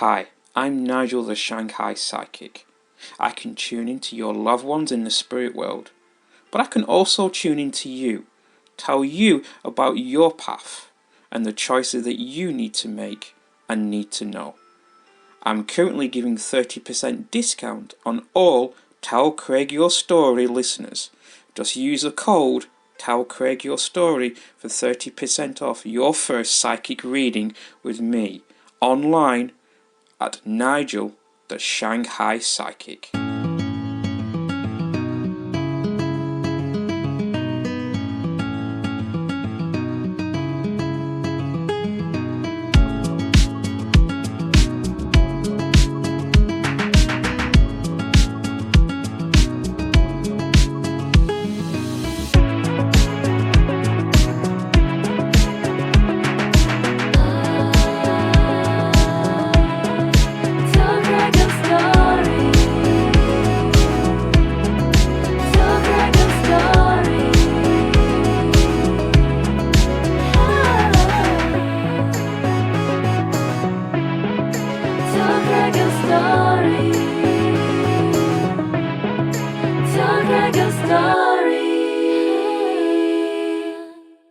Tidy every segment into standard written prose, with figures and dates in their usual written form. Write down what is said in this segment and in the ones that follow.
Hi, I'm Nigel the Shanghai Psychic. I can tune into your loved ones in the spirit world, but I can also tune into you, tell you about your path and the choices that you need to make and need to know. I'm currently giving 30% discount on all Tell Craig Your Story listeners. Just use the code Tell Craig Your Story for 30% off your first psychic reading with me online at Nigel the Shanghai Psychic.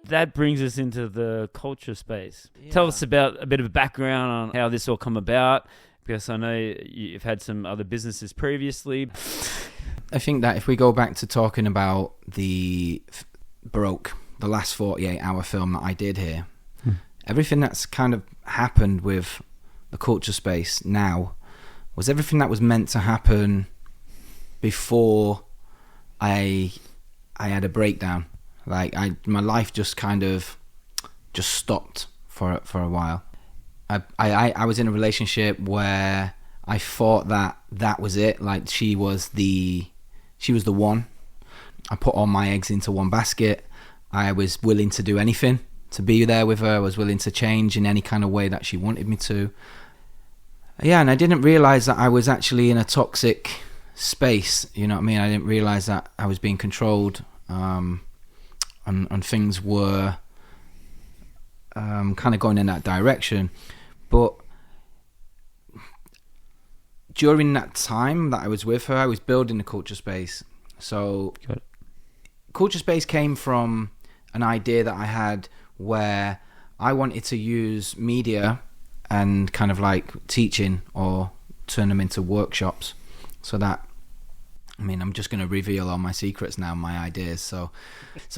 That brings us into the Kulture Space. Yeah. Tell us about a bit of a background on how this all come about, because I know you've had some other businesses previously. I think that if we go back to talking about the last 48-hour film that I did here, everything that's kind of happened with the Kulture Space now was everything that was meant to happen before I had a breakdown. Like my life just kind of stopped for a while. I was in a relationship where I thought that was it. Like she was the one. I put all my eggs into one basket. I was willing to do anything to be there with her. I was willing to change in any kind of way that she wanted me to. Yeah, and I didn't realize that I was actually in a toxic space. You know what I mean? I didn't realize that I was being controlled. And things were kind of going in that direction. But during that time that I was with her, I was building the Kulture Space. So Kulture Space came from an idea that I had where I wanted to use media and kind of like teaching or turn them into workshops so that, I mean, I'm just going to reveal all my secrets now, my ideas. So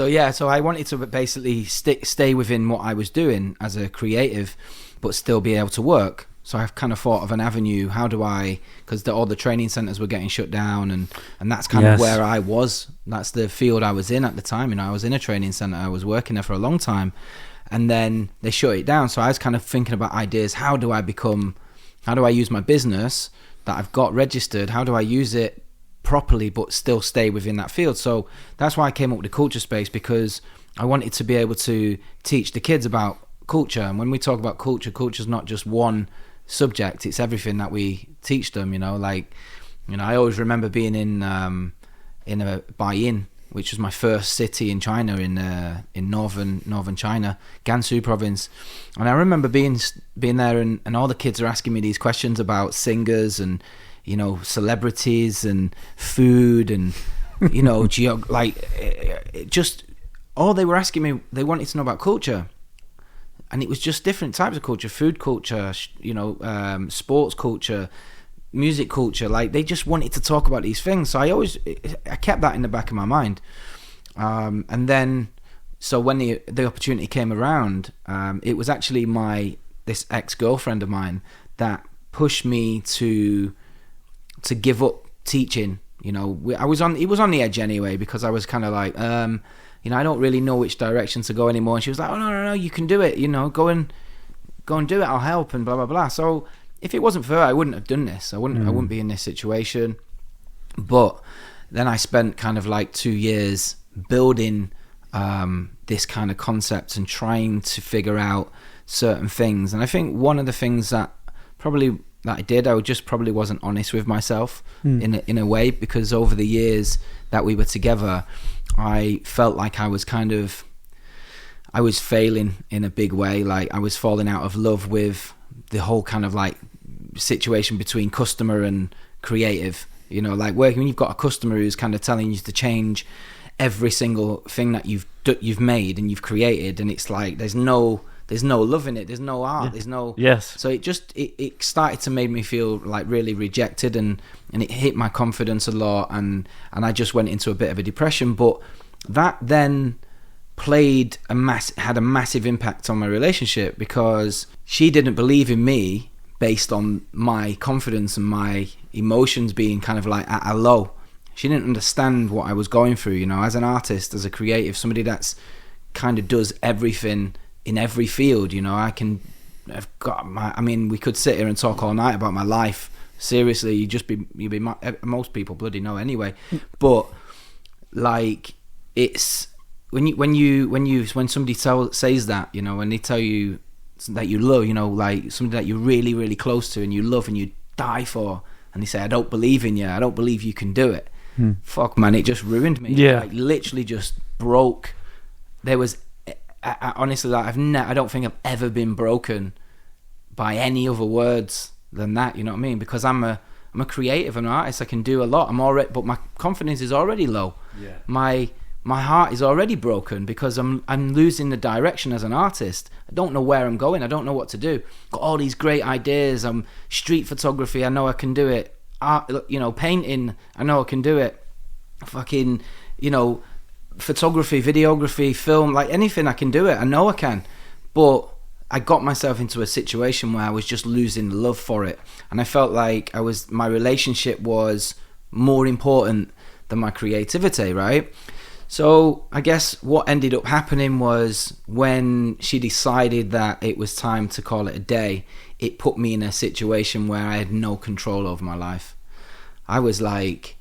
I wanted to basically stay within what I was doing as a creative, but still be able to work. So I've kind of thought of an avenue. How do I, because all the training centers were getting shut down, and that's kind of where I was. That's the field I was in at the time. You know, I was in a training center. I was working there for a long time, and then they shut it down. So I was kind of thinking about ideas. How do I use my business that I've got registered? How do I use it properly but still stay within that field? So that's why I came up with the Kulture Space, because I wanted to be able to teach the kids about culture. And when we talk about culture's not just one subject, it's everything that we teach them. I always remember being in Baiyin, which was my first city in China, in northern China, Gansu province. And I remember being there, and all the kids are asking me these questions about singers and, you know, celebrities and food and, you know, just all they were asking me, they wanted to know about culture. And it was just different types of culture, food culture, you know, sports culture, music culture. Like, they just wanted to talk about these things. So I kept that in the back of my mind. And then, so when the opportunity came around, it was actually this ex-girlfriend of mine that pushed me to give up teaching. You know, it was on the edge anyway, because I was kind of like, you know, I don't really know which direction to go anymore. And she was like, oh, no, you can do it. You know, go and do it. I'll help and blah, blah, blah. So if it wasn't for her, I wouldn't have done this. I wouldn't be in this situation. But then I spent kind of like 2 years building this kind of concept and trying to figure out certain things. And I think one of the things that I did, I just probably wasn't honest with myself in a way, because over the years that we were together, I felt like I was failing in a big way. Like, I was falling out of love with the whole kind of like situation between customer and creative. You know, like when you've got a customer who's kind of telling you to change every single thing that you've made and you've created, and it's like there's no love in it, there's no art, there's no. Yes. So it started to make me feel like really rejected, and it hit my confidence a lot, and I just went into a bit of a depression. But that then had a massive impact on my relationship, because she didn't believe in me based on my confidence and my emotions being kind of like at a low. She didn't understand what I was going through, you know, as an artist, as a creative, somebody that's kind of does everything in every field. You know, we could sit here and talk all night about my life. Seriously, most people bloody know anyway. But like, it's when somebody says that, you know, when they tell you that you love, you know, like somebody that you're really, really close to and you love and you die for, and they say, I don't believe in you, I don't believe you can do it. Fuck, man, it just ruined me. Yeah. Like, literally just broke. There was, I honestly, like, I don't think I've ever been broken by any other words than that, you know what I mean? Because I'm a creative, an artist, I can do a lot. But my confidence is already low. Yeah. My heart is already broken because I'm losing the direction as an artist. I don't know where I'm going. I don't know what to do. Got all these great ideas. Street photography, I know I can do it. Art, you know, painting, I know I can do it. Fucking, you know, photography, videography, film, like anything, I can do it. I know I can. But I got myself into a situation where I was just losing the love for it, and I felt like my relationship was more important than my creativity, right? So I guess what ended up happening was, when she decided that it was time to call it a day, it put me in a situation where I had no control over my life. I was like,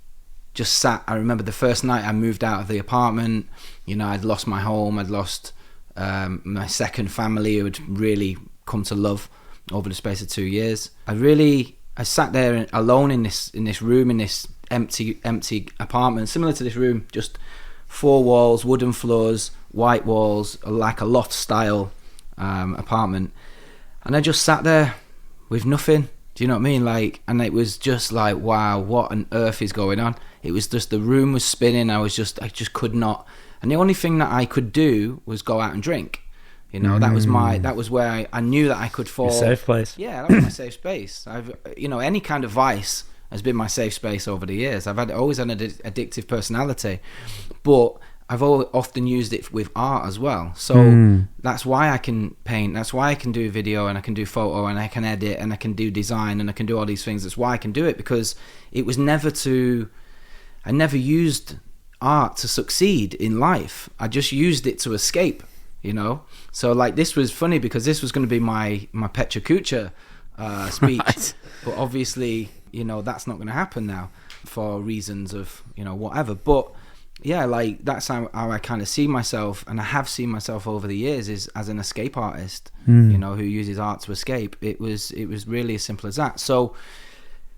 just sat. I remember the first night I moved out of the apartment, you know, I'd lost my home, I'd lost my second family, who had really come to love over the space of 2 years. I sat there alone in this room, in this empty apartment, similar to this room, just 4 walls, wooden floors, white walls, like a loft style apartment. And I just sat there with nothing. Do you know what I mean? Like, and it was just like, wow, what on earth is going on? It was just, the room was spinning. I just could not. And the only thing that I could do was go out and drink. You know, that was where I knew that I could fall. Your safe place. Yeah, that was my safe space. Any kind of vice has been my safe space over the years. I've always had an addictive personality, but I've often used it with art as well. So that's why I can paint. That's why I can do video, and I can do photo, and I can edit, and I can do design, and I can do all these things. That's why I can do it, because it was I never used art to succeed in life. I just used it to escape, you know? So like, this was funny because this was going to be my Petra Kulture speech. Right. But obviously, you know, that's not going to happen now for reasons of, you know, whatever. But yeah, like, that's how I kind of see myself, and I have seen myself over the years, is as an escape artist, you know, who uses art to escape. It was really as simple as that. So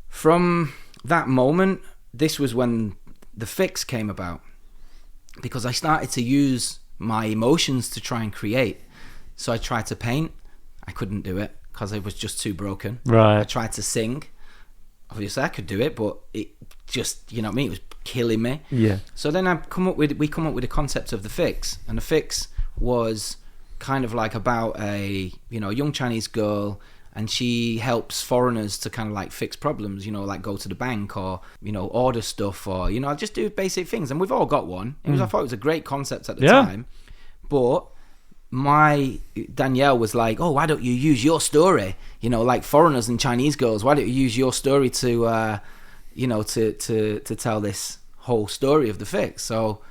from that moment, this was when the fix came about, because I started to use my emotions to try and create. So I tried to paint. I couldn't do it because I was just too broken. Right. I tried to sing. Obviously I could do it, but it just, you know what I mean, it was killing me. Yeah. So then we come up with the concept of the fix, and the fix was kind of like about a young Chinese girl, and she helps foreigners to kind of like fix problems, you know, like go to the bank, or, you know, order stuff, or, you know, just do basic things. And we've all got one. I thought it was a great concept at the time. But my Danielle was like, oh, why don't you use your story? You know, like foreigners and Chinese girls, why don't you use your story to, to tell this whole story of the fix? So,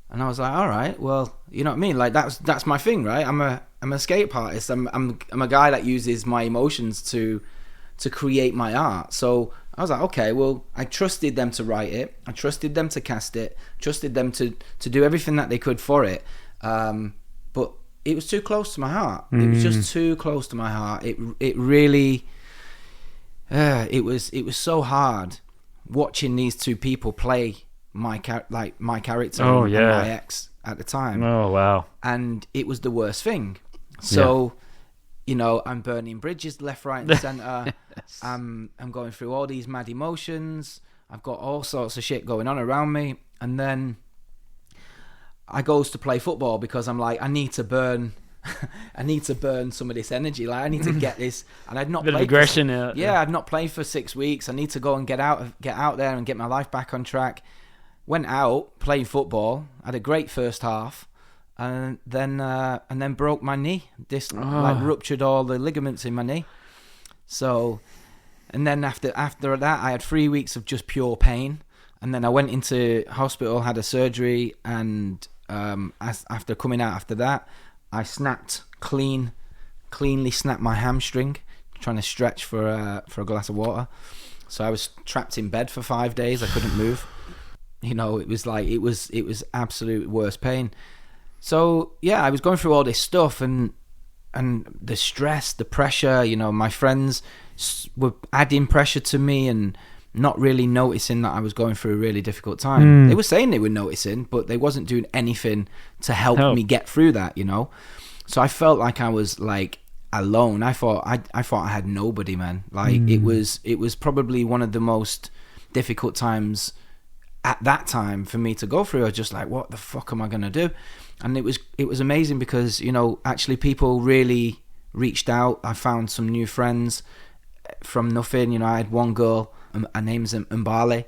and I was like, all right, well, you know what I mean? Like, that's my thing, right? I'm an escape artist. I'm a guy that uses my emotions to create my art. So I was like, okay, well, I trusted them to write it. I trusted them to cast it. Trusted them to do everything that they could for it. But it was too close to my heart. It was just too close to my heart. It really, it was so hard watching these two people play my character and my ex at the time. Oh, wow. And it was the worst thing. So, you know, I'm burning bridges left, right, and centre. I'm going through all these mad emotions. I've got all sorts of shit going on around me. And then I goes to play football because I'm like, I need to burn some of this energy. Like, I need to get this. And I'd not bit of played aggression out. Yeah, I'd not played for 6 weeks. I need to go and get out there and get my life back on track. Went out playing football. Had a great first half, and then broke my knee. Like ruptured all the ligaments in my knee. So, and then after that, I had 3 weeks of just pure pain. And then I went into hospital, had a surgery, and after coming out after that, I cleanly snapped my hamstring trying to stretch for a glass of water. So I was trapped in bed for 5 days. I couldn't move. You know, it was absolute worst pain. So yeah, I was going through all this stuff and the stress, the pressure. You know, my friends were adding pressure to me and not really noticing that I was going through a really difficult time. They were saying they were noticing, but they wasn't doing anything to help me get through that, you know. So I felt like I was like alone. I thought I had nobody, man. Like it was probably one of the most difficult times at that time for me to go through. I was just like, what the fuck am I gonna do? And it was amazing because, you know, actually people really reached out. I found some new friends from nothing. You know, I had one girl, her name's Mbale,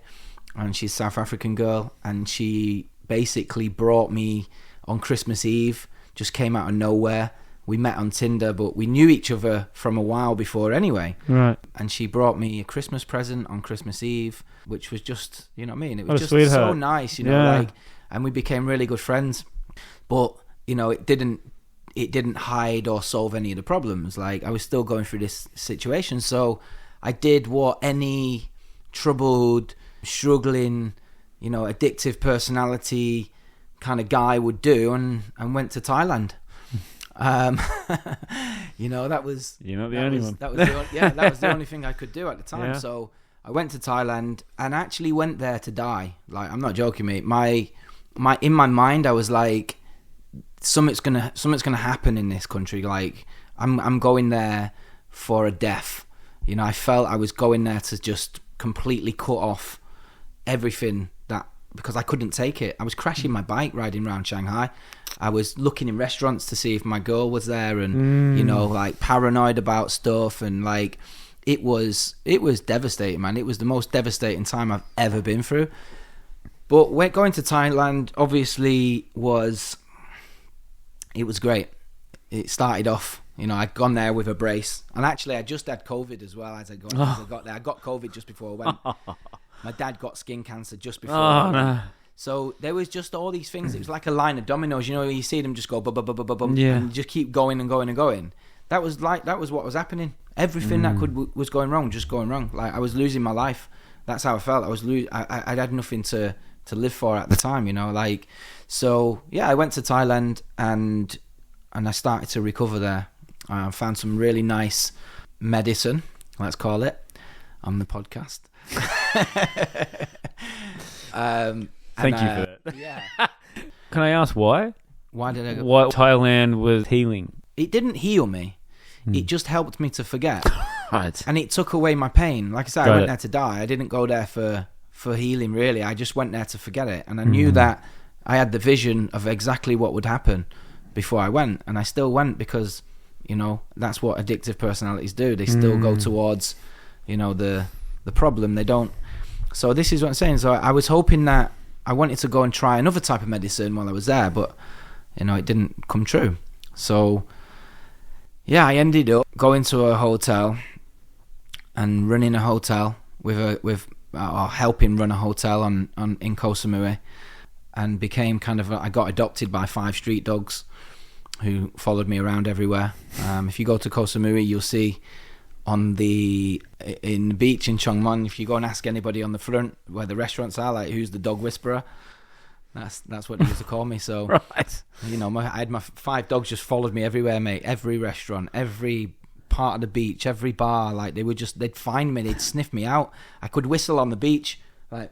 and she's a South African girl, and she basically brought me on Christmas Eve, just came out of nowhere. We met on Tinder, but we knew each other from a while before anyway. Right. And she brought me a Christmas present on Christmas Eve, which was just, you know what I mean? It was just so nice, you know, like, and we became really good friends. But, you know, it didn't hide or solve any of the problems. Like, I was still going through this situation. So I did what any troubled, struggling, you know, addictive personality kind of guy would do, and went to Thailand. You know, that was... You're not the only one. That was the only thing I could do at the time. Yeah. So I went to Thailand and actually went there to die. Like, I'm not joking, mate. In my mind, I was like, something's gonna happen in this country. Like, I'm going there for a death. You know, I felt I was going there to just completely cut off everything because I couldn't take it. I was crashing my bike riding around Shanghai. I was looking in restaurants to see if my girl was there, and you know, like, paranoid about stuff, and like it was devastating, man. It was the most devastating time I've ever been through. But we're going to Thailand obviously was great. It started off, you know, I'd gone there with a brace, and actually I just had COVID as well as I got there. I got COVID just before I went. My dad got skin cancer just before I went. No. So there was just all these things. It was like a line of dominoes, you know, you see them just go bum, bum, bum, bum, bum, and just keep going and going and going. That was what was happening. Everything that was going wrong, just going wrong. Like, I was losing my life. That's how I felt. I had nothing to live for at the time, you know, like. So yeah, I went to Thailand and I started to recover there. I found some really nice medicine, let's call it, on the podcast. Thank you for that. Yeah. Can I ask why? Why did I go? What Thailand was healing? It didn't heal me. It just helped me to forget. Right. And it took away my pain. Like I said, I went there to die. I didn't go there for healing, really. I just went there to forget it. And I knew that I had the vision of exactly what would happen before I went. And I still went because, you know, that's what addictive personalities do. They still go towards, you know, the problem. They don't. So this is what I'm saying. So I was hoping that I wanted to go and try another type of medicine while I was there, but, you know, it didn't come true. So yeah, I ended up going to a hotel and running a hotel helping run a hotel in Koh Samui, and became kind of I got adopted by 5 street dogs who followed me around everywhere. If you go to Koh Samui, you'll see in the beach in Chong Mon, if you go and ask anybody on the front where the restaurants are, like, who's the dog whisperer, that's what they used to call me. So right. You know, I had my 5 dogs just followed me everywhere, mate. Every restaurant, every part of the beach, every bar. Like, they'd find me, they'd sniff me out. I could whistle on the beach, like,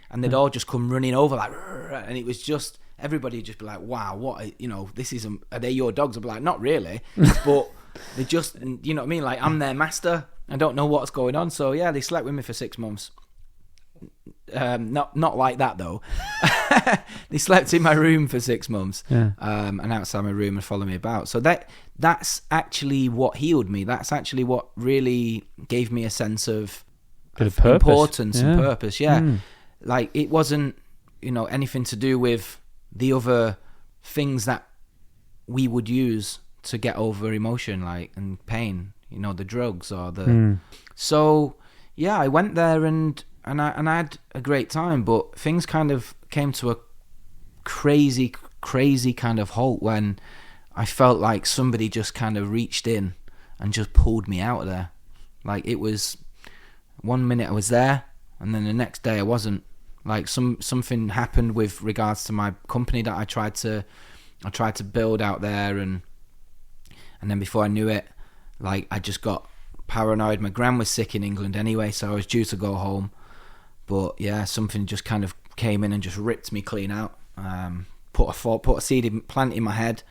and they'd all just come running over, like, and it was just, everybody would just be like, wow, what, you know, this is, are they your dogs? I'd be like, not really, but They just, you know what I mean? Like, I'm their master. I don't know what's going on. So, yeah, they slept with me for 6 months. Not like that, though. They slept in my room for 6 months, and outside my room and followed me about. So that's actually what healed me. That's actually what really gave me a sense of importance and purpose. Like, it wasn't, you know, anything to do with the other things that we would use to get over emotion, like, and pain, you know, the drugs or the so yeah, I went there and I had a great time, but things kind of came to a crazy kind of halt when I felt like somebody just kind of reached in and just pulled me out of there. Like, it was 1 minute I was there, and then the next day I wasn't. Like, something happened with regards to my company that I tried to build out there, and then before I knew it, like, I just got paranoid. My gran was sick in England anyway, so I was due to go home. But yeah, something just kind of came in and just ripped me clean out. Put a seed in my head,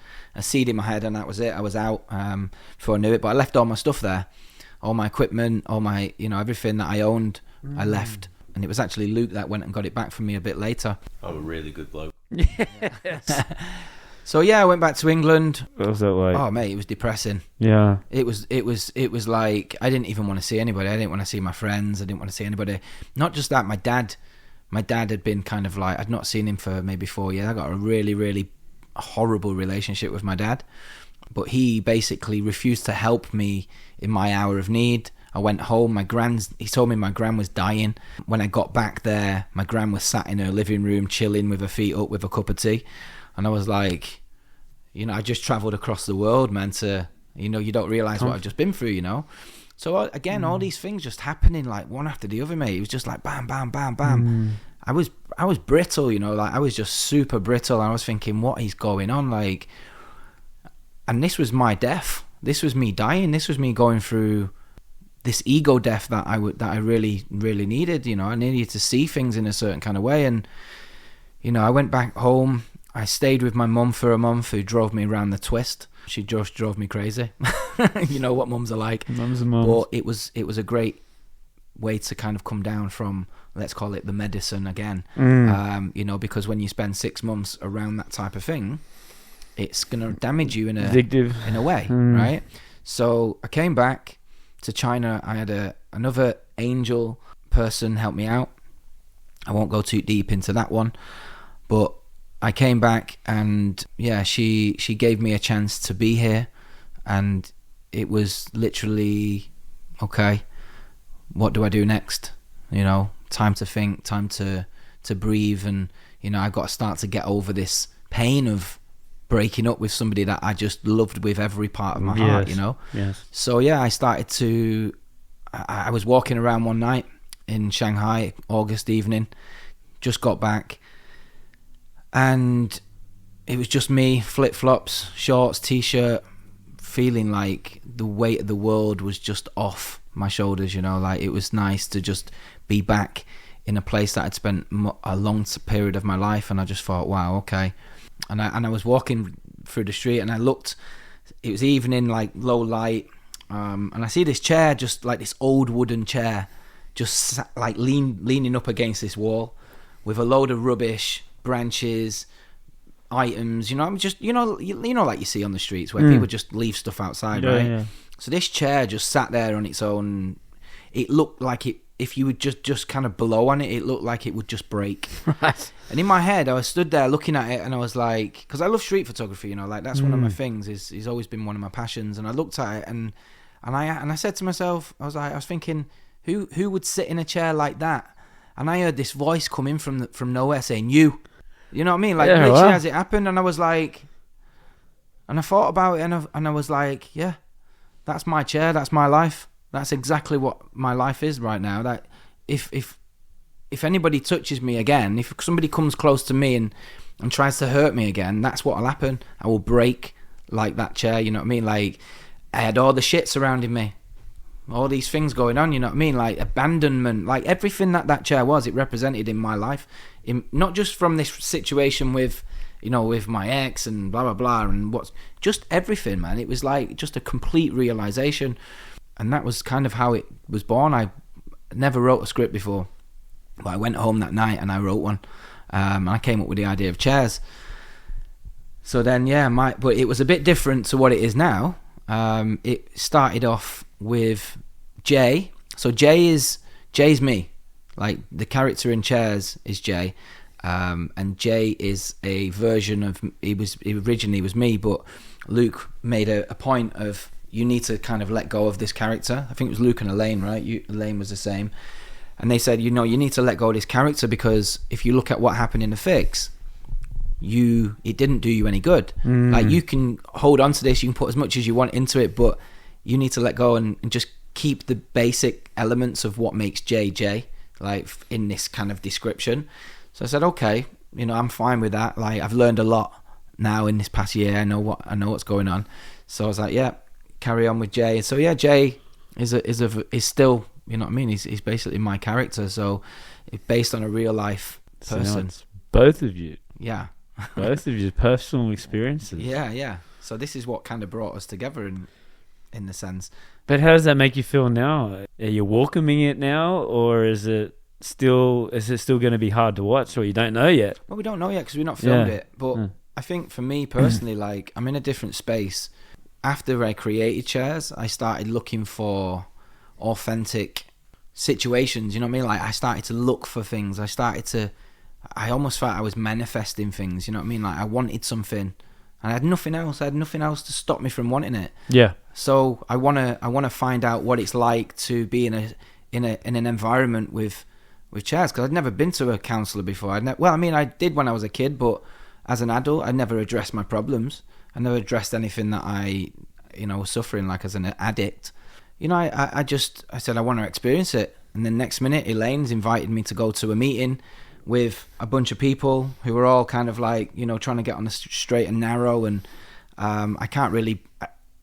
and that was it. I was out before I knew it. But I left all my stuff there, all my equipment, all my, you know, everything that I owned. I left, and it was actually Luke that went and got it back from me a bit later. Oh, a really good bloke. Yes. So yeah, I went back to England. What was that like? Oh mate, it was depressing. Yeah. It was like I didn't even want to see anybody. I didn't want to see my friends. I didn't want to see anybody. Not just that, my dad had been kind of like, I'd not seen him for maybe 4 years. I got a really, really horrible relationship with my dad, but he basically refused to help me in my hour of need. I went home. He told me my gran was dying. When I got back there, my gran was sat in her living room chilling with her feet up with a cup of tea. And I was like, you know, I just travelled across the world, man, to, you know, you don't realise what I've just been through, you know. So again, all these things just happening like one after the other, mate. It was just like bam, bam, bam, bam. I was brittle, you know, like I was just super brittle. And I was thinking, what is going on? Like, and this was my death. This was me dying. This was me going through this ego death that I really, really needed. You know, I needed to see things in a certain kind of way. And, you know, I went back home. I stayed with my mum for a month, who drove me around the twist. She just drove me crazy. You know what mums are like. Mums are mums. But it was a great way to kind of come down from, let's call it the medicine again. You know, because when you spend 6 months around that type of thing, it's going to damage you in a way, right? So I came back to China. I had another angel person help me out. I won't go too deep into that one, but I came back, and yeah, she gave me a chance to be here, and it was literally, okay, what do I do next? You know, time to think, time to breathe, and, you know, I got to start to get over this pain of breaking up with somebody that I just loved with every part of my heart, you know? Yes. So yeah, I was walking around one night in Shanghai, August evening, just got back, and it was just me, flip-flops, shorts, t-shirt, feeling like the weight of the world was just off my shoulders, you know, like it was nice to just be back in a place that I'd spent a long period of my life. And I just thought, wow, okay. And I was walking through the street, and I looked, it was evening, like low light, and I see this chair, just like this old wooden chair, just like leaning up against this wall with a load of rubbish, branches, items, you know, I'm just, you know, like you see on the streets where people just leave stuff outside, right? Yeah. So this chair just sat there on its own. It looked like if you would just kind of blow on it, it looked like it would just break. Right. And in my head, I was stood there looking at it, and I was like, because I love street photography, you know, like that's one of my things. It's always been one of my passions. And I looked at it, and I said to myself, I was thinking, who would sit in a chair like that? And I heard this voice come in from nowhere saying, you know what I mean? Like, literally as it happened. And I was like, and I thought about it, and I was like, yeah, that's my chair, that's my life. That's exactly what my life is right now. That if anybody touches me again, if somebody comes close to me and tries to hurt me again, that's what'll happen. I will break like that chair, you know what I mean? Like, I had all the shit surrounding me, all these things going on, you know what I mean? Like abandonment, like everything that chair was, it represented in my life. Not just from this situation with with my ex and blah blah blah, and what's just everything, man. It was like just a complete realization, and that was kind of how it was born. I never wrote a script before, but I went home that night and I wrote one. And I came up with the idea of chairs. So then, but it was a bit different to what it is now. It started off with Jay. So Jay's me. Like, the character in Chairs is Jay. And Jay is a version of, originally was me, but Luke made a point of, you need to kind of let go of this character. I think it was Luke and Elaine, right? Elaine was the same. And they said, you need to let go of this character, because if you look at what happened in the fix, it didn't do you any good. Like, you can hold on to this, you can put as much as you want into it, but you need to let go and just keep the basic elements of what makes Jay, like in this kind of description. So I said, okay, I'm fine with that. Like, I've learned a lot now in this past year. I know what's going on. So I was like, yeah, carry on with Jay. So yeah, Jay is still, you know what I mean? He's basically my character. So it's based on a real life person. So it's both of you. Yeah. Both of your personal experiences. Yeah. So this is what kind of brought us together in the sense. But how does that make you feel now? Are you welcoming it now, or is it still going to be hard to watch, or you don't know yet? Well, we don't know yet because we've not filmed it. But I think for me personally, like, I'm in a different space. After I created Chairs, I started looking for authentic situations. You know what I mean? Like, I started to look for things. I almost felt I was manifesting things. You know what I mean? Like, I wanted something, and I had nothing else. I had nothing else to stop me from wanting it. Yeah. So I wanna find out what it's like to be in an environment with chairs, because I'd never been to a counsellor before. I did when I was a kid, but as an adult, I never addressed my problems. I never addressed anything that I was suffering, like as an addict. I said I want to experience it, and then next minute, Elaine's invited me to go to a meeting with a bunch of people who were all kind of like, trying to get on the straight and narrow, and I can't really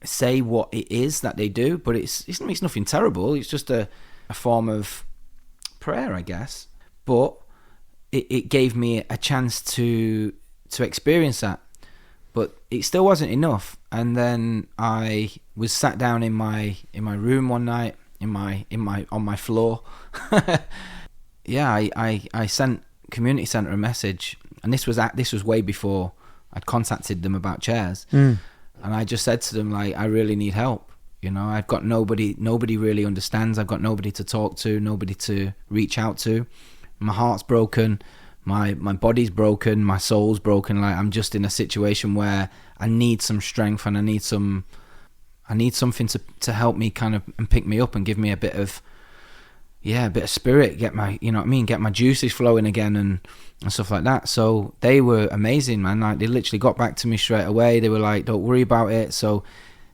say what it is that they do, but it's nothing terrible. It's just a form of prayer, I guess. But it gave me a chance to experience that, but it still wasn't enough. And then I was sat down in my room one night on my floor. I sent Community Centre a message, and this was way before I'd contacted them about Chairs. And I just said to them, like, I really need help. I've got nobody really understands. I've got nobody to talk to, nobody to reach out to. My heart's broken, my body's broken, my soul's broken. Like, I'm just in a situation where I need some strength, and I need something to help me kind of and pick me up and give me a bit of spirit, get my, get my juices flowing again and stuff like that. So they were amazing, man. Like, they literally got back to me straight away. They were like, don't worry about it. So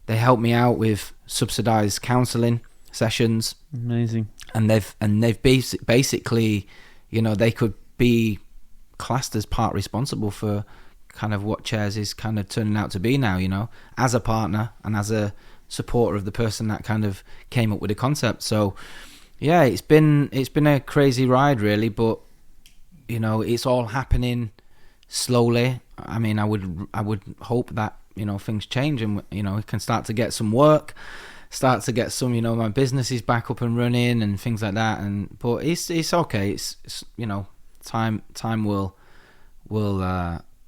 they helped me out with subsidized counseling sessions. Amazing. And they've basically, they could be classed as part responsible for kind of what Chairs is kind of turning out to be now, as a partner and as a supporter of the person that kind of came up with the concept. So yeah, it's been a crazy ride, really, but it's all happening slowly. I mean, I would hope that things change, and we can start to get some work, start to get some my business is back up and running and things like that. But it's okay. It's time will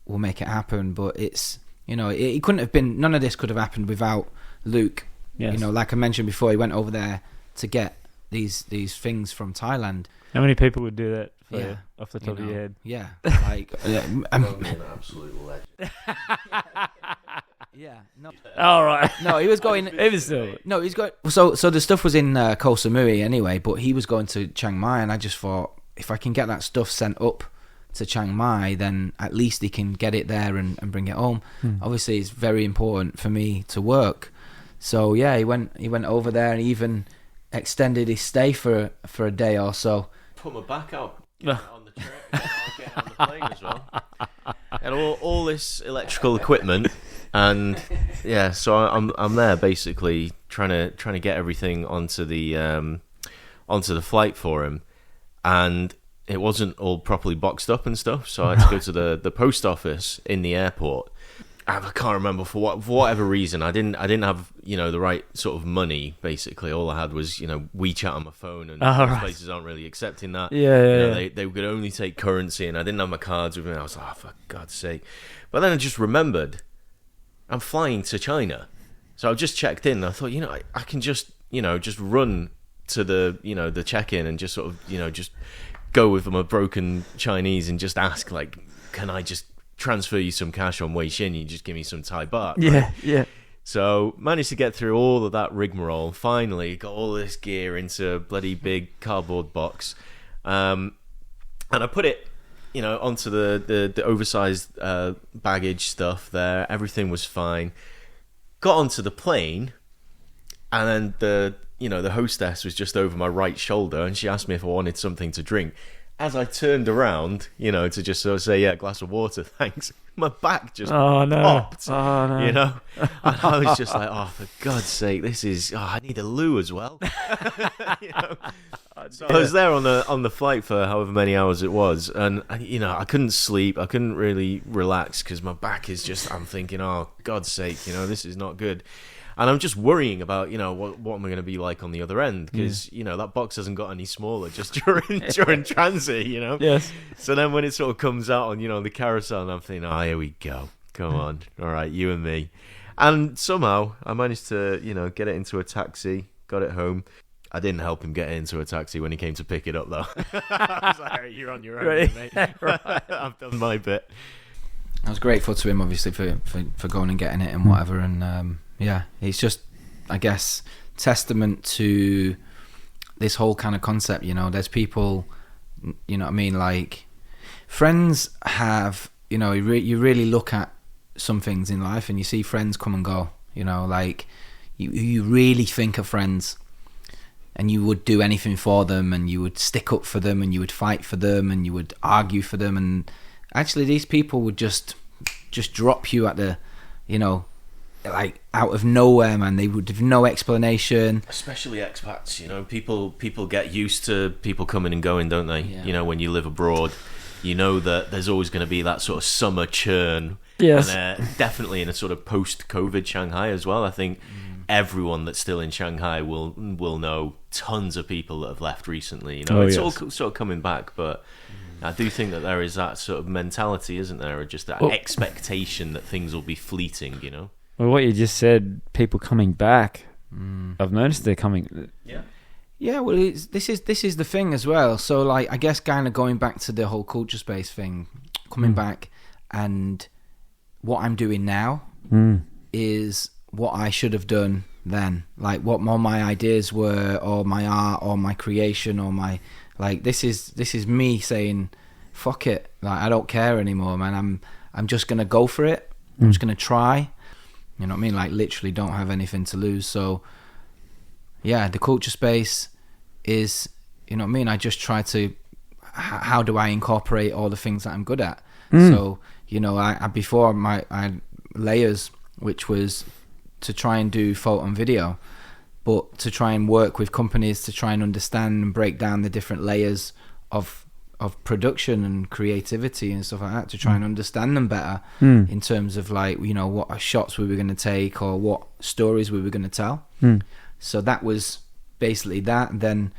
make it happen. But it's it couldn't have been, none of this could have happened without Luke. Yes. Like I mentioned before, he went over there to get these things from Thailand. How many people would do that for you, off the top of your head? Yeah, like I'm an absolute legend. Yeah, no. All right. No, he was going. He was still. No, he's going. So the stuff was in Koh Samui anyway, but he was going to Chiang Mai, and I just thought, if I can get that stuff sent up to Chiang Mai, then at least he can get it there and bring it home. Obviously, it's very important for me to work. So yeah, he went over there and even extended his stay for a day or so. Put my back out, get on the train, get on the plane as well. And all this electrical equipment, and yeah, so I'm there basically trying to get everything onto the flight for him, and it wasn't all properly boxed up and stuff, so I had to go to the post office in the airport. I can't remember for whatever reason. I didn't have the right sort of money. Basically, all I had was WeChat on my phone, and most places aren't really accepting that. Yeah. They could only take currency, and I didn't have my cards with me. I was like, oh, for God's sake! But then I just remembered I'm flying to China, so I just checked in. And I thought, I can just just run to the check-in and just sort of just go with my broken Chinese and just ask, like, can I just transfer you some cash on Weixin? You just give me some Thai baht. Right? Yeah. So managed to get through all of that rigmarole. Finally got all this gear into a bloody big cardboard box, and I put it onto the oversized baggage stuff there. Everything was fine. Got onto the plane, and then the hostess was just over my right shoulder, and she asked me if I wanted something to drink. As I turned around, to just sort of say, yeah, glass of water, thanks, my back just popped. Oh, no. And I was just like, oh, for God's sake, this is, I need a loo as well. So I was there on the flight for however many hours it was, and I couldn't sleep, I couldn't really relax because my back is just, I'm thinking, oh, God's sake, this is not good. And I'm just worrying about, what am I going to be like on the other end? Because, that box hasn't got any smaller just during transit, Yes. So then when it sort of comes out on, the carousel, and I'm thinking, oh, here we go. Come on. All right, you and me. And somehow I managed to, get it into a taxi, got it home. I didn't help him get into a taxi when he came to pick it up, though. I was like, hey, you're on your own, Right. mate. I've done my bit. I was grateful to him, obviously, for going and getting it and whatever. And it's just, I guess, testament to this whole kind of concept. There's people, you know what I mean, like friends have, you really look at some things in life and you see friends come and go. Like you really think of friends, and you would do anything for them, and you would stick up for them, and you would fight for them, and you would argue for them. And actually these people would just drop you at the, like out of nowhere, man. They would have no explanation. Especially expats, people get used to people coming and going, don't they? Yeah. When you live abroad, that there's always going to be that sort of summer churn. Yes. And definitely in a sort of post-COVID Shanghai as well. I think everyone that's still in Shanghai will know tons of people that have left recently. It's all sort of coming back, but I do think that there is that sort of mentality, isn't there? Or just that expectation that things will be fleeting, Well, what you just said, people coming back, I've noticed they're coming. Yeah, well, this is the thing as well. So, like, I guess kind of going back to the whole Kulture Space thing, coming back, and what I'm doing now is what I should have done then. Like, what all my ideas were, or my art, or my creation, or my, like, this is me saying, fuck it, like, I don't care anymore, man. I'm just gonna go for it. I'm just gonna try. You know what I mean? Like, literally don't have anything to lose. So, yeah, the Kulture Space is, you know what I mean? I just try to, how do I incorporate all the things that I'm good at? So, I before I had layers, which was to try and do photo and video, but to try and work with companies to try and understand and break down the different layers of production and creativity and stuff like that, to try and understand them better in terms of, like, what shots we were going to take or what stories we were going to tell. So that was basically that. Then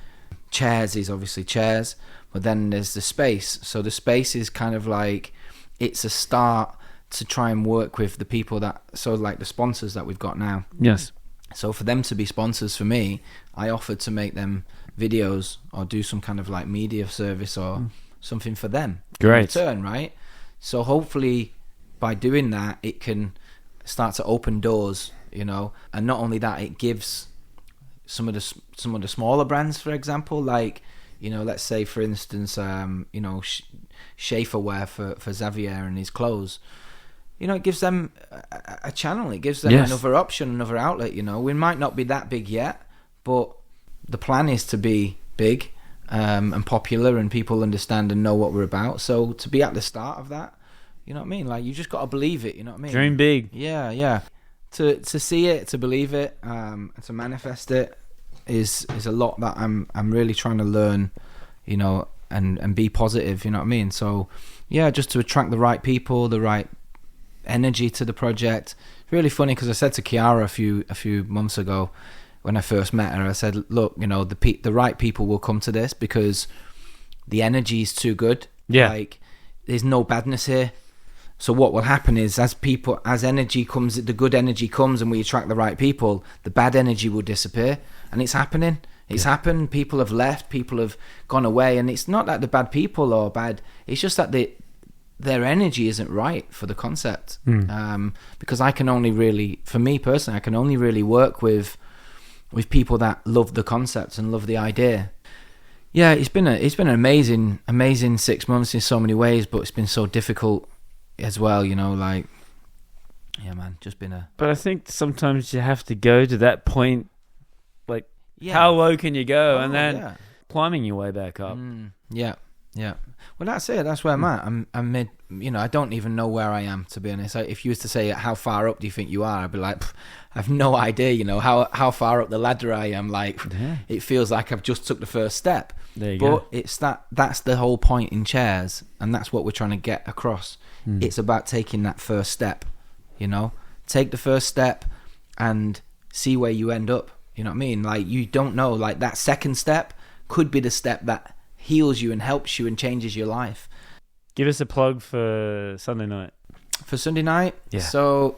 chairs is obviously chairs, but then there's the space. So the space is kind of like, it's a start to try and work with the people like the sponsors that we've got now. Yes. So for them to be sponsors for me, I offered to make them videos or do some kind of like media service or something for them. Great. In return, right? So hopefully by doing that, it can start to open doors, and not only that, it gives some of the smaller brands, for example, like, let's say, for instance, Schaefer wear for Xavier and his clothes. It gives them a channel. It gives them another option, another outlet. We might not be that big yet, but the plan is to be big and popular, and people understand and know what we're about. So to be at the start of that, you know what I mean? Like, you just got to believe it. You know what I mean? Dream big. Yeah. To see it, to believe it, to manifest it is a lot that I'm really trying to learn, and be positive, you know what I mean? So yeah, just to attract the right people, the right energy to the project. Really funny, because I said to Kiara a few months ago when I first met her, I said, look, you know, the right people will come to this because the energy is too good. Yeah. Like, there's no badness here. So what will happen is, as energy comes, the good energy comes, and we attract the right people, the bad energy will disappear. And it's happening. It's happened. People have left. People have gone away. And it's not that the bad people are bad. It's just that their energy isn't right for the concept. Because I can only really, for me personally, I can only really work with people that love the concept and love the idea. Yeah, it's been an amazing 6 months in so many ways, but it's been so difficult as well, you know, like, yeah, man, just been a... But I think sometimes you have to go to that point, like, how low can you go, and then climbing your way back up. Yeah. Well, that's it. That's where I'm at. I'm mid. You know, I don't even know where I am, to be honest. If you was to say how far up do you think you are, I'd be like, I have no idea. You know how far up the ladder I am. Like, it feels like I've just took the first step. There you go. But it's that's the whole point in chairs, and that's what we're trying to get across. It's about taking that first step. You know, take the first step and see where you end up. You know what I mean? Like, you don't know. Like, that second step could be the step that heals you and helps you and changes your life. Give us a plug for Sunday night. For Sunday night? Yeah. So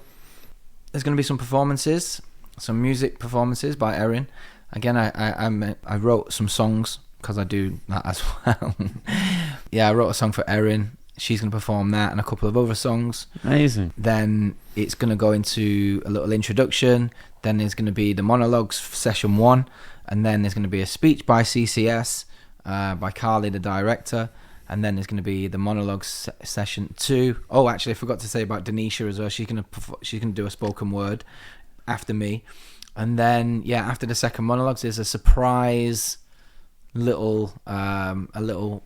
there's going to be some performances, some music performances by Erin. Again, I wrote some songs because I do that as well. Yeah, I wrote a song for Erin. She's going to perform that and a couple of other songs. Amazing. Then it's going to go into a little introduction. Then there's going to be the Monologues session 1. And then there's going to be a speech by CCS, by Carly, the director. And then there's going to be the Monologues session 2. Oh, actually, I forgot to say about Denisha as well. She's going to do a spoken word after me. And then, yeah, after the second Monologues, there's a surprise little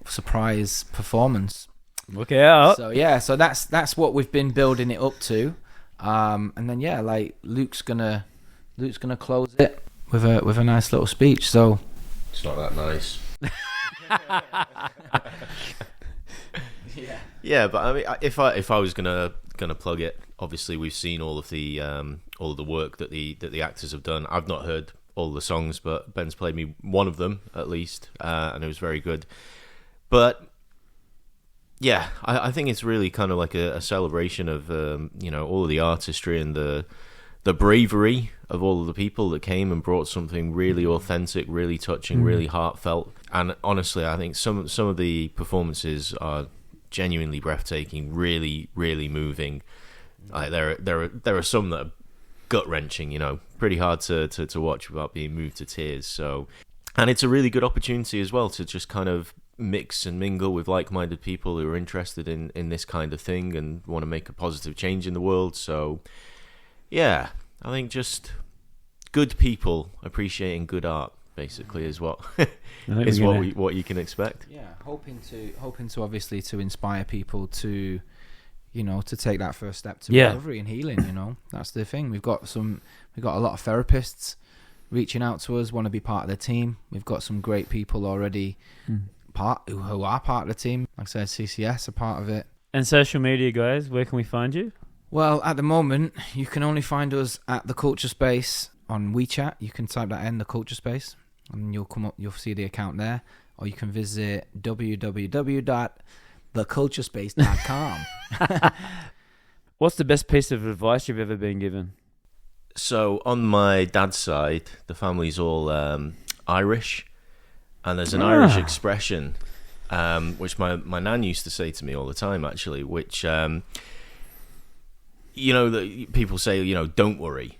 surprise performance. Look out. So yeah, so that's what we've been building it up to. And then yeah, like Luke's gonna close it with a nice little speech. So it's not that nice. Yeah, but I mean, if I was gonna plug it, obviously we've seen all of the work that the actors have done. I've not heard all the songs, but Ben's played me one of them at least, and it was very good. But yeah, I think it's really kind of like a celebration of all of the artistry and the bravery of all of the people that came and brought something really authentic, really touching, really heartfelt. And honestly, I think some of the performances are genuinely breathtaking, really, really moving. Like there are some that are gut wrenching, pretty hard to watch without being moved to tears. So, and it's a really good opportunity as well to just kind of mix and mingle with like-minded people who are interested in this kind of thing and want to make a positive change in the world. So yeah, I think just good people appreciating good art basically is what what you can expect. Yeah, hoping to obviously to inspire people to to take that first step to recovery and healing. That's the thing. We've got a lot of therapists reaching out to us, want to be part of the team. We've got some great people already who are part of the team. Like I said, CCS are part of it. And social media, guys, where can we find you? Well, at the moment, you can only find us at the Kulture Space on WeChat. You can type that in, the Kulture Space, and you'll see the account there. Or you can visit www.theculturespace.com. What's the best piece of advice you've ever been given? So on my dad's side, the family's all Irish, and there's an Irish expression which my nan used to say to me all the time, actually, which that people say, don't worry,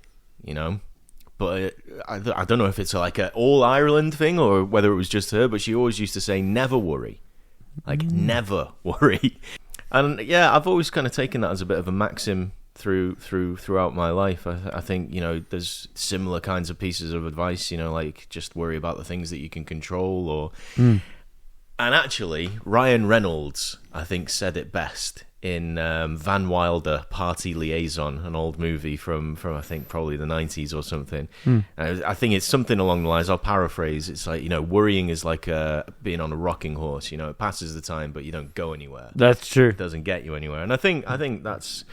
but I don't know if it's like a all Ireland thing or whether it was just her, but she always used to say never worry, like never worry. And yeah, I've always kind of taken that as a bit of a maxim throughout my life. I think there's similar kinds of pieces of advice, like just worry about the things that you can control, or And actually, Ryan Reynolds, I think, said it best in Van Wilder, Party Liaison, an old movie from I think probably the 90s or something. I think it's something along the lines, I'll paraphrase, it's like, worrying is like being on a rocking horse, it passes the time, but you don't go anywhere. That's true. It doesn't get you anywhere. And I think that's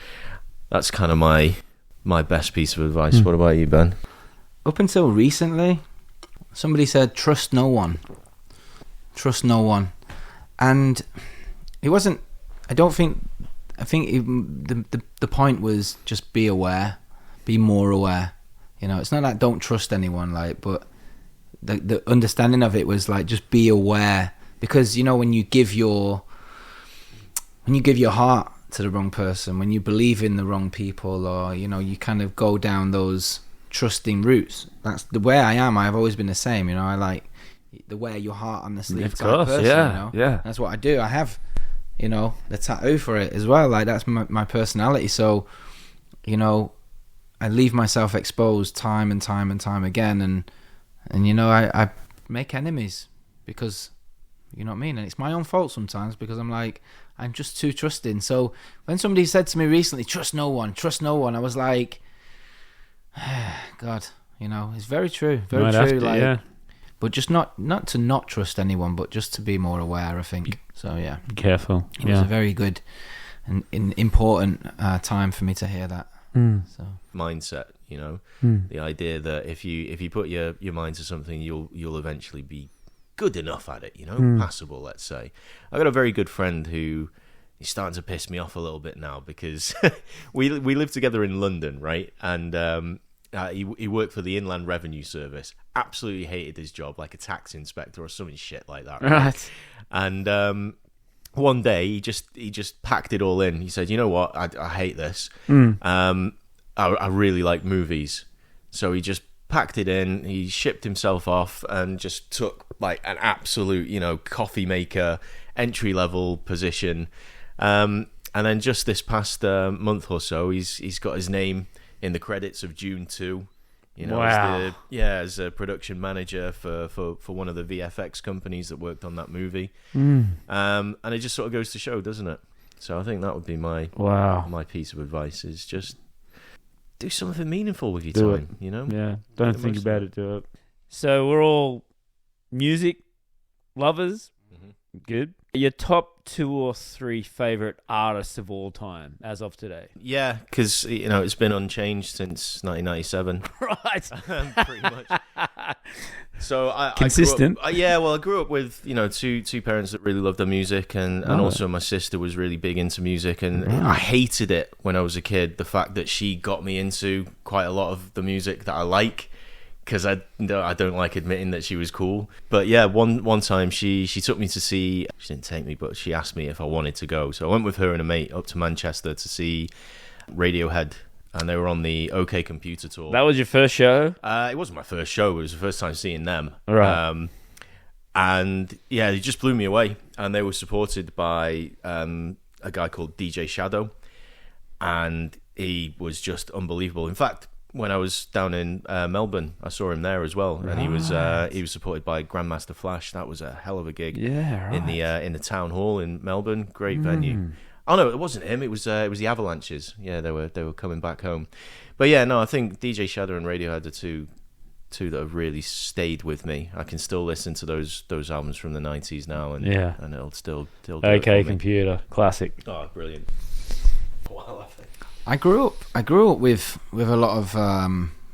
kind of my best piece of advice. What about you, Ben? Up until recently, somebody said, trust no one. Trust no one. And it wasn't, I think the point was just be aware, be more aware. It's not like don't trust anyone, but the understanding of it was like just be aware, because when you give your heart to the wrong person, when you believe in the wrong people, or you kind of go down those trusting routes. That's the way I am. I've always been the same. I like the wear your heart on the sleeve type person. Yeah. That's what I do. I have the tattoo for it as well. Like that's my personality. So I leave myself exposed time and time and time again, and I make enemies because you know what I mean. And it's my own fault sometimes, because I'm just too trusting. So when somebody said to me recently, trust no one, I was like, God, it's very true, very true. But just not to not trust anyone, but just to be more aware, I think. So yeah, be careful. It was a very good and important time for me to hear that. So mindset, the idea that if you put your mind to something, you'll eventually be good enough at it, passable, let's say. I've got a very good friend who is starting to piss me off a little bit now, because we live together in London, right? And he worked for the Inland Revenue Service. Absolutely hated his job, like a tax inspector or something shit like that. Right? And one day he just packed it all in. He said, "You know what? I hate this. I really like movies." So he just packed it in. He shipped himself off and just took like an absolute, coffee maker entry level position. And then just this past month or so, he's got his name in the credits of June 2, wow. as a production manager for one of the VFX companies that worked on that movie. And it just sort of goes to show, doesn't it? So I think that would be my piece of advice, is just do something meaningful with your time, Yeah, don't think about it, do it. So we're all music lovers. Good. Your top 2 or 3 favorite artists of all time as of today? Yeah, because it's been unchanged since 1997. Right. Pretty much. So consistent. I grew up with two parents that really loved their music, and also my sister was really big into music, and I hated it when I was a kid, the fact that she got me into quite a lot of the music that I like, because I don't like admitting that she was cool. But yeah, one time she took me to see, she didn't take me, but she asked me if I wanted to go. So I went with her and a mate up to Manchester to see Radiohead, and they were on the OK Computer tour. That was your first show? It wasn't my first show, it was the first time seeing them. Right. And yeah, it just blew me away. And they were supported by a guy called DJ Shadow, and he was just unbelievable. In fact, when I was down in Melbourne, I saw him there as well, and he was supported by Grandmaster Flash. That was a hell of a gig. Yeah, right. in the town hall in Melbourne. Great venue. Oh no, it wasn't him. It was the Avalanches. Yeah, they were coming back home. But yeah, no, I think DJ Shadow and Radiohead are two that have really stayed with me. I can still listen to those albums from the 90s now, and it'll still do OK Computer, classic. Oh, brilliant. Wow, I think. I grew up with a lot of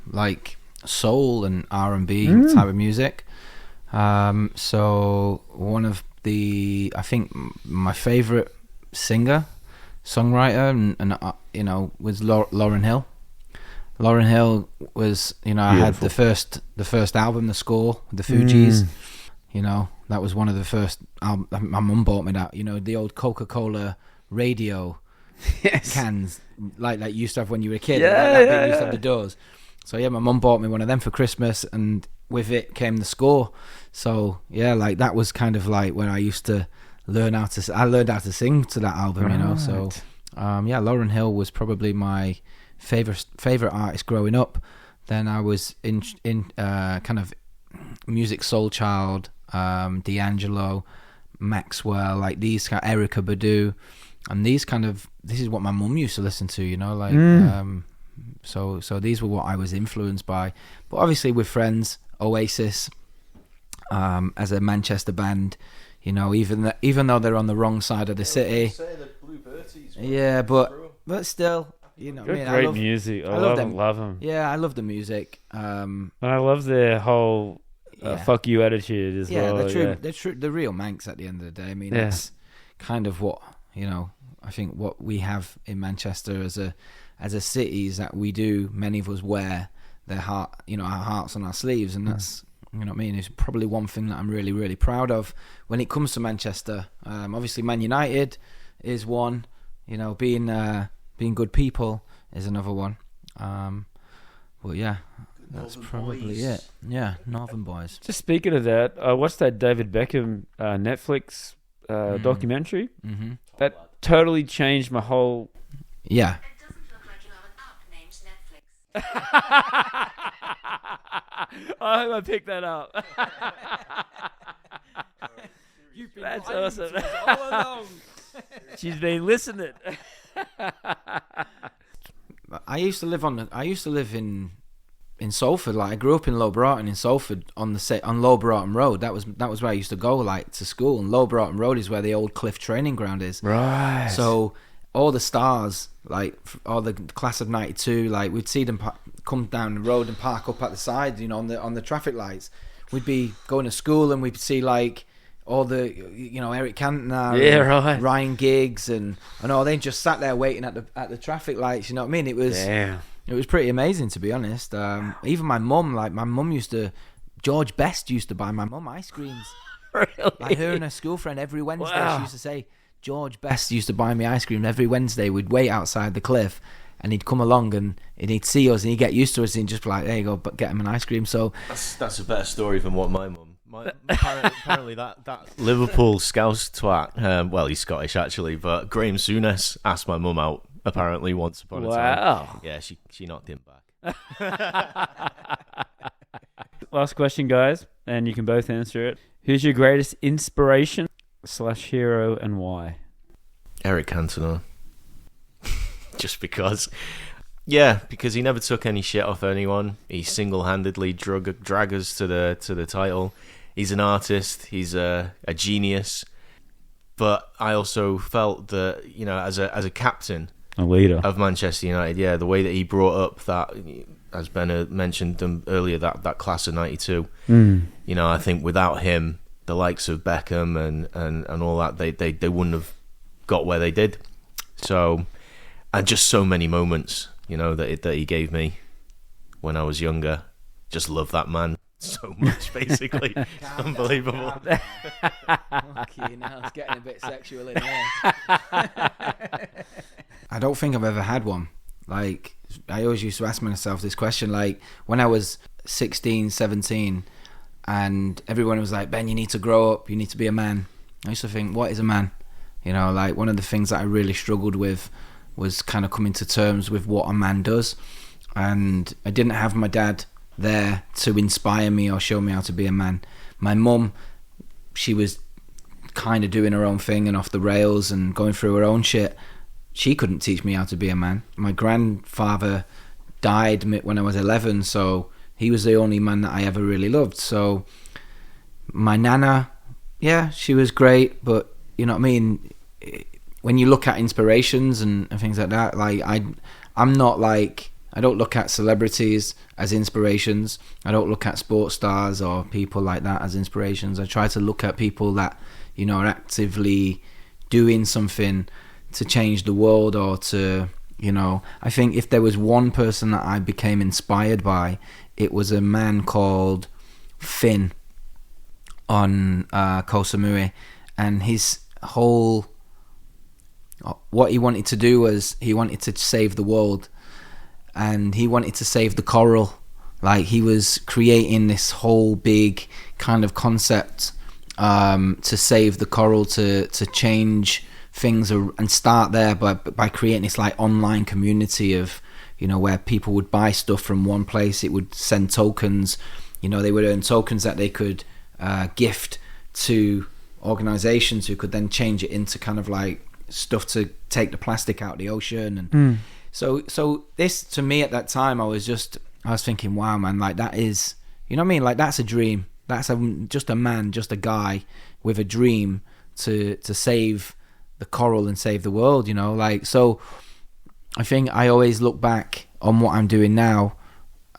like soul and R&B type of music. So one of I think my favorite singer, songwriter, and was Lauryn Hill. Lauryn Hill was, I had the first album, The Score, the Fugees. That was one of the first albums. My mum bought me that. The old Coca-Cola radio. Yes. Cans like you used to have when you were a kid. That used to have the doors. So yeah, my mum bought me one of them for Christmas, and with it came The Score. So yeah, like that was kind of like when I used to learned how to sing to that album. So Lauryn Hill was probably my favorite artist growing up. Then I was in kind of music, Soul Child, D'Angelo, Maxwell, like these kind of Erykah Badu, and this is what my mum used to listen to, you know, like so these were what I was influenced by. But obviously with friends, Oasis, as a Manchester band, you know, even though they're on the wrong side of the city, yeah, but still, you know, Good, great music. I love them. Yeah, I love the music. And I love their whole fuck you attitude as well. They're true. They're real Manx at the end of the day. I mean, that's kind of what, you know, I think what we have in Manchester as a city is that we do, many of us wear their heart, you know, our hearts on our sleeves, and that's, you know what I mean, it's probably one thing that I'm really, really proud of when it comes to Manchester. Obviously Man United is one, you know, being good people is another one. But yeah, that's probably it. Yeah, Northern Boys. Just speaking of that, I watched that David Beckham Netflix documentary. Mm-hmm. That totally changed my whole... Yeah. It doesn't look like you have an app named Netflix. I hope I picked that up. That's awesome. All along. She's been listening. I used to live in Salford. Like I grew up in Low Broughton in Salford on Low Broughton Road. That was where I used to go like to school. And Low Broughton Road is where the old Cliff training ground is. Right. So all the stars, like all the class of '92, like we'd see them come down the road and park up at the side, you know, on the traffic lights. We'd be going to school and we'd see like all the, you know, Eric Cantona, right, Ryan Giggs, and all. They just sat there waiting at the traffic lights. You know what I mean? It was pretty amazing, to be honest. Even my mum used to. George Best used to buy my mum ice creams. Really? Like her and her school friend every Wednesday, she used to say, George Best used to buy me ice cream every Wednesday. We'd wait outside the cliff, and he'd come along and he'd see us and he'd get used to us and he'd just be like, there you go, but get him an ice cream. So that's a better story than what my mum. Apparently that Liverpool Scouse twat, well, he's Scottish actually, but Graham Souness asked my mum out apparently once upon a time. Wow. Yeah, she knocked him back. Last question, guys, and you can both answer it. Who's your greatest inspiration / hero and why? Eric Cantona. Just because. Yeah, because he never took any shit off anyone. He single-handedly drag us to the title. He's an artist. He's a genius. But I also felt that, you know, as a captain, a leader of Manchester United, yeah, the way that he brought up that, as Ben mentioned them earlier, that class of '92. You know, I think without him, the likes of Beckham and all that, they wouldn't have got where they did. So, and just so many moments, you know, that he gave me when I was younger. Just love that man so much, basically. Unbelievable. Okay, now it's getting a bit sexual in here. I don't think I've ever had one. Like, I always used to ask myself this question, like, when I was 16, 17, and everyone was like, Ben, you need to grow up, you need to be a man. I used to think, what is a man? You know, like, one of the things that I really struggled with was kind of coming to terms with what a man does. And I didn't have my dad there to inspire me or show me how to be a man. My mum, she was kind of doing her own thing and off the rails and going through her own shit. She couldn't teach me how to be a man. My grandfather died when I was 11, so he was the only man that I ever really loved. So my nana, yeah, she was great, but you know what I mean? When you look at inspirations and things like that, like I'm not like, I don't look at celebrities as inspirations. I don't look at sports stars or people like that as inspirations. I try to look at people that, you know, are actively doing something to change the world or to, you know, I think if there was one person that I became inspired by, it was a man called Finn on Koh Samui, and his whole, what he wanted to do was he wanted to save the world, and he wanted to save the coral. Like, he was creating this whole big kind of concept to save the coral, to change things and start there by creating this like online community of, you know, where people would buy stuff from one place. It would send tokens, you know, they would earn tokens that they could gift to organizations who could then change it into kind of like stuff to take the plastic out of the ocean. And so this, to me at that time, I was thinking, wow, man, like that is, you know what I mean? Like that's a dream. That's just a guy with a dream to save the coral and save the world, you know? Like, so I think I always look back on what I'm doing now,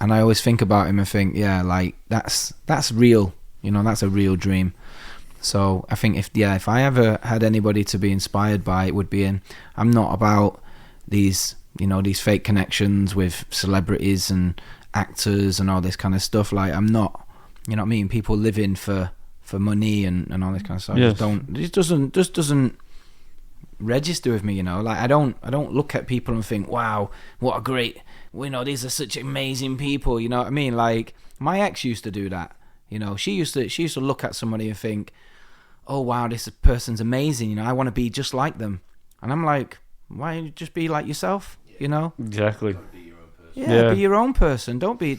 and I always think about him and think, yeah, like that's real, you know, that's a real dream. So I think if I ever had anybody to be inspired by, it would be him. I'm not about these, you know, these fake connections with celebrities and actors and all this kind of stuff. Like, I'm not, you know what I mean? People living for money and all this kind of stuff. Yes. It just doesn't register with me, you know. Like I don't look at people and think, wow, what a great, you know, these are such amazing people, you know what I mean? Like my ex used to do that, you know. She used to look at somebody and think, oh wow, this person's amazing, you know, I want to be just like them. And I'm like, why don't you just be like yourself, you know? Exactly. Yeah, be your own person. Don't be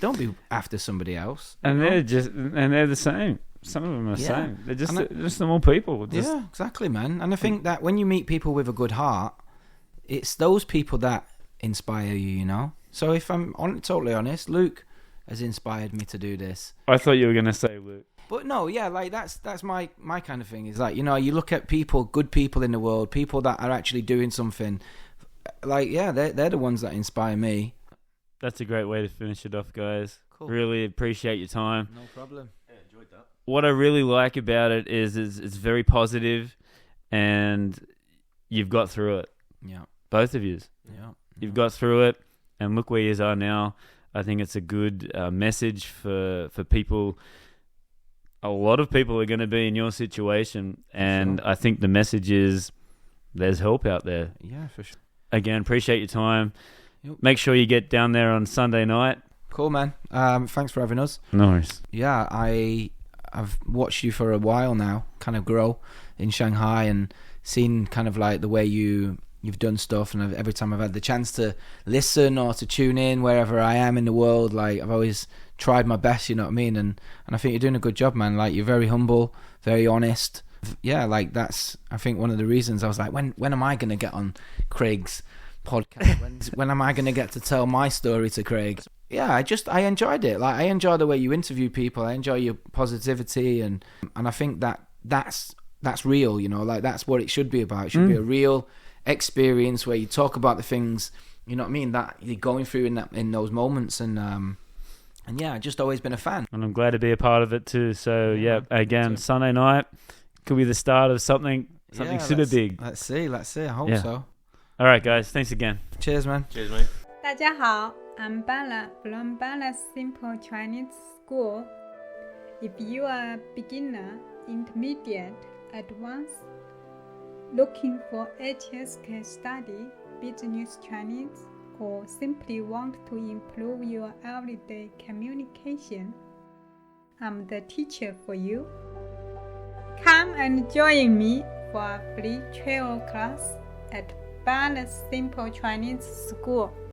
after somebody else. And they're the same. Some of them are the same. They're just normal people. Yeah, exactly, man. And I think that when you meet people with a good heart, it's those people that inspire you, you know? So if I'm totally honest, Luke has inspired me to do this. I thought you were going to say Luke. But no, yeah, like that's my kind of thing. Is like, you know, you look at people, good people in the world, people that are actually doing something. Like, yeah, they're the ones that inspire me. That's a great way to finish it off, guys. Cool. Really appreciate your time. No problem. Yeah, enjoyed that. What I really like about it is it's very positive, and you've got through it. Yeah. Both of you. Yeah. You've got through it, and look where you are now. I think it's a good message for people. A lot of people are going to be in your situation, and Sure. I think the message is there's help out there. Yeah, for sure. Again, appreciate your time. Yep. Make sure you get down there on Sunday night. Cool, man. Thanks for having us. No worries. Yeah, I've watched you for a while now, kind of grow in Shanghai, and seen kind of like the way you've done stuff. And every time I've had the chance to listen or to tune in wherever I am in the world, like I've always tried my best, you know what I mean? And I think you're doing a good job, man. Like you're very humble, very honest. Yeah, like that's, I think, one of the reasons I was like, when am I going to get on Craig's podcast? when am I going to get to tell my story to Craig? Yeah, I enjoyed it. Like I enjoy the way you interview people. I enjoy your positivity, and I think that's real, you know, like that's what it should be about. It should be a real experience where you talk about the things, you know what I mean, that you're going through in those moments. And yeah, I've just always been a fan. And I'm glad to be a part of it too. So yeah, again, Sunday night could be the start of something super big. Let's see. I hope so. All right, guys. Thanks again. Cheers, man. Cheers, mate. 大家好, I'm Bella from Bella Simple Chinese School. If you are a beginner, intermediate, advanced, looking for HSK study, business Chinese, or simply want to improve your everyday communication, I'm the teacher for you. Come and join me for a free travel class at Bella Simple Chinese School.